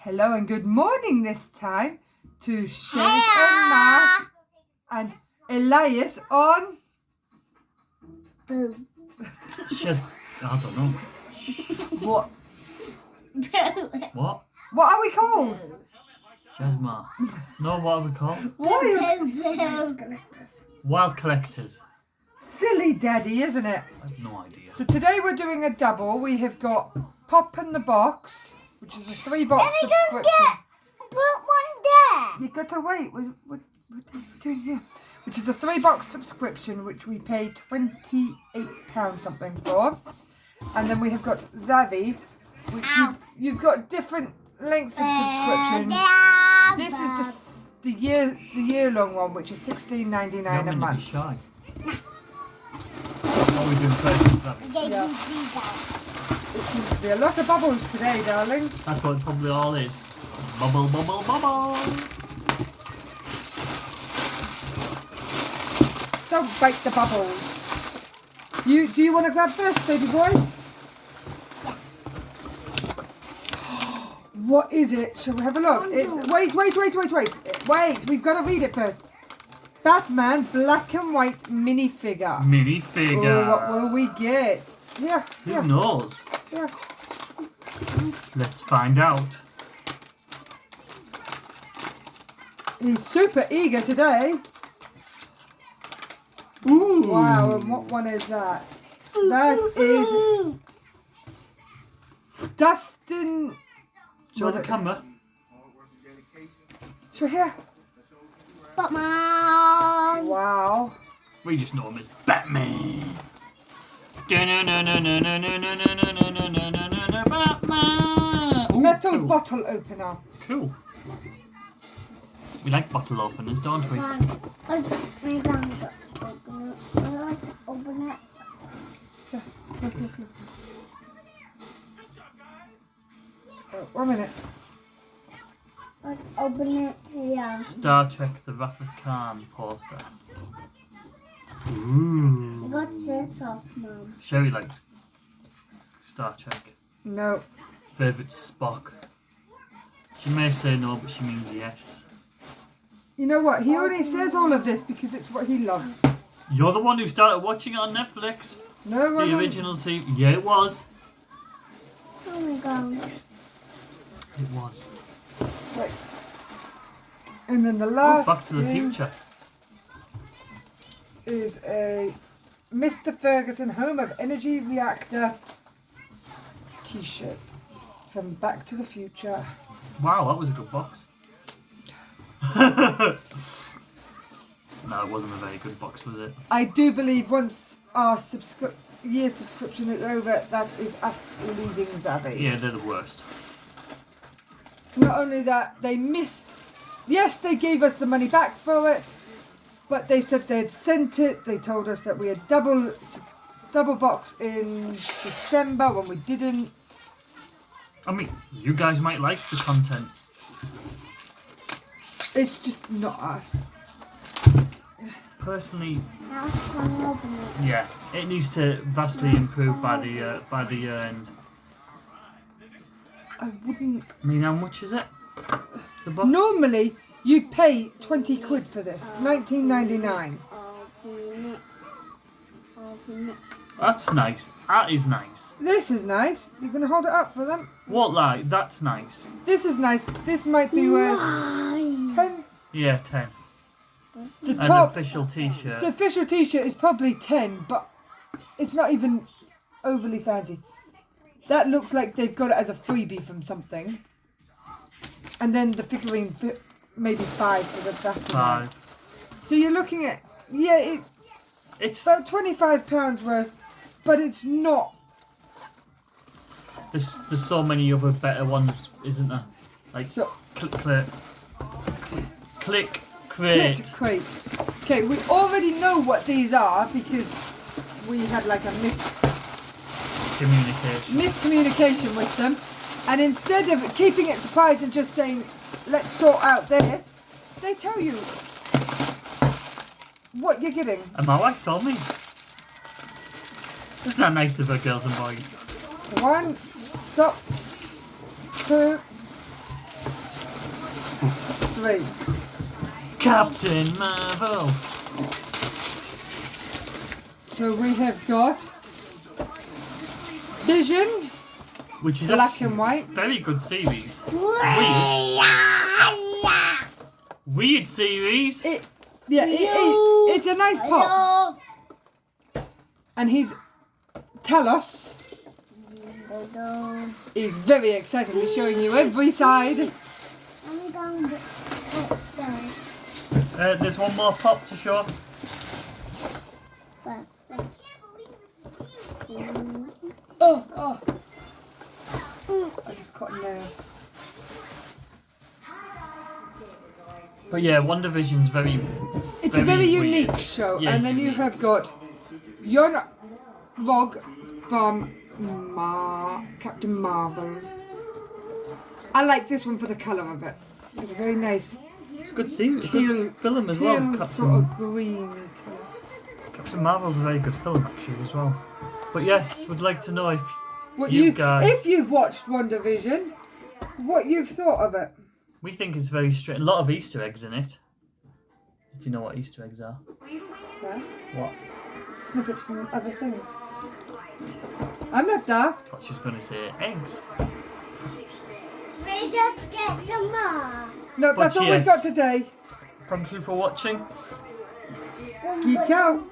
Hello and good morning this time to Shay and Matt and Elias on... Boo. Just, I don't know. What? What? What are we called? Shazma. No, what are we called? What are you? Boo. Wild collectors. Silly daddy, isn't it? I have no idea. So today we're doing a double. We have got Pop in the Box, which is a 3-box subscription. Put one there. You got to wait. What are you doing here? Which is a 3-box subscription, which we paid £28 something for. And then we have got Zavvi, which you've got different lengths of subscription. This is the year long one, which is $16.99 a month. Be shy. What are we doing first? Yeah. It seems to be a lot of bubbles today, darling. That's what it probably all is. Bubble, bubble, bubble. Don't bite the bubbles. Do you want to grab first, baby boy? What is it? Shall we have a look? It's wait. We've got to read it first. Batman black and white minifigure. Minifigure. Oh, what will we get? Yeah. Who knows? Yeah. Let's find out. He's super eager today. Ooh. Wow, and what one is that? That is Dustin. Show the camera. Show here. Batman. Wow. We just know him as Batman. Batman. Ooh, Metal cool. bottle opener. Cool. We like bottle openers, don't we? Open it. Look. Oh, 1 minute. Let's open it here. Star Trek: The Wrath of Khan poster. I Ooh. got this off, Mum. Sherry likes Star Trek. No. Favourite Spock. She may say no, but she means yes. You know what? He only says all of this because it's what he loves. You're the one who started watching it on Netflix. No, The original series. Yeah, it was. Oh my god. It was. Right. And then the Oh, last Back to the thing Future. is a Mr. Ferguson Home of Energy Reactor t-shirt from Back to the Future. Wow, that was a good box. No, it wasn't a very good box, was it? I do believe once our year subscription is over, that is us leaving Zavvi. Yeah, they're the worst. Not only that, they missed. Yes, they gave us the money back for it, but they said they'd sent it. They told us that we had double box in December when we didn't. I mean, you guys might like the contents. It's just not us. Personally, Now can I open it? yeah, it needs to vastly improve by the end. I wouldn't. I mean, how much is it? The box? Normally, you pay 20 quid for this, $19.99. Open it. Open it. That's nice. That is nice. This is nice. You can hold it up for them. What like? That's nice. This is nice. This might be worth 10. Yeah, 10. The An top, official T-shirt. the official t-shirt is probably 10, but it's not even overly fancy. That looks like they've got it as a freebie from something. And then the figurine, maybe 5 for the back. 5. So you're looking at, It's about £25 worth, but it's not. there's so many other better ones, isn't there? Like So, click Click crate. crate. Okay, we already know what these are because we had like a miscommunication with them. And instead of keeping it surprised and just saying, let's sort out this, they tell you what you're getting. And my wife told me. Isn't that nice of her, girls and boys? 1, stop, 2, 3. Captain Marvel. So we have got Vision, Which is black actually and white. very good series. Weird series. It's a nice pop. And he's Talos. He's very excitedly showing you every side. I'm going upstairs. There's one more pop to show. Oh. I just caught a nail. But yeah, WandaVision's very. It's a very weird. unique show. Yeah, And then you unique. have got Yon Rog from Captain Marvel. I like this one for the colour of it. It's very nice. It's a good series. Teal, Good film as well. teal sort of green colour. Captain Marvel's a very good film actually as well. But yes, would like to know if What you guys. if you've watched WandaVision, what you've thought of it. We think it's very straight. A lot of Easter eggs in it. If you know what Easter eggs are. Yeah? What? Snippets from other things. I'm not daft. I thought she was going to say eggs. We just get some more. No, But that's all we've yes. got today. Thank you for watching. Geek out.